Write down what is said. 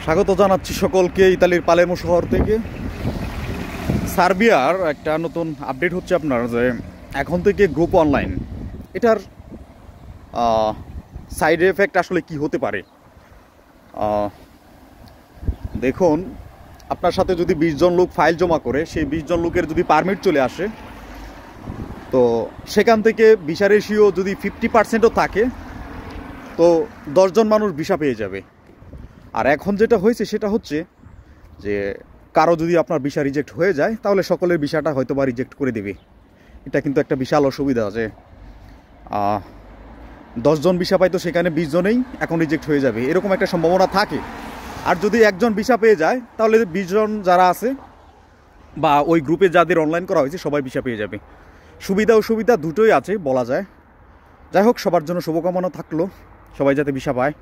স্বাগত জানাচ্ছি সকলকে ইতালির পালেরমো শহর থেকে। সার্বিয়ার একটা নতুন আপডেট হচ্ছে আপনার যে এখন থেকে গ্রুপ অনলাইন এটার সাইড এফেক্ট আসলে কি হতে পারে। দেখুন, আপনার সাথে যদি 20 জন লোক ফাইল জমা করে, সেই 20 জন লোকের যদি পারমিট চলে আসে, তো সেখান থেকে ভিসা রেশিও যদি 50%ও থাকে, তো 10 জন মানুষ ভিসা পেয়ে যাবে। আর এখন যেটা হয়েছে সেটা হচ্ছে যে কারো যদি আপনার ভিসা রিজেক্ট হয়ে যায়, তাহলে সকলের ভিসাটা হয়তো বা রিজেক্ট করে দেবে। এটা কিন্তু একটা বিশাল অসুবিধা, যে 10 জন ভিসা পাইতো সেখানে 20 জনেই এখন রিজেক্ট হয়ে যাবে, এরকম একটা সম্ভাবনা থাকে। আর যদি একজন ভিসা পেয়ে যায়, তাহলে 20 জন যারা আছে বা ওই গ্রুপে যাদের অনলাইন করা হয়েছে সবাই ভিসা পেয়ে যাবে। সুবিধা অসুবিধা দুটোই আছে বলা যায়। যাই হোক, সবার জন্য শুভকামনা থাকলো, সবাই যাতে ভিসা পায়।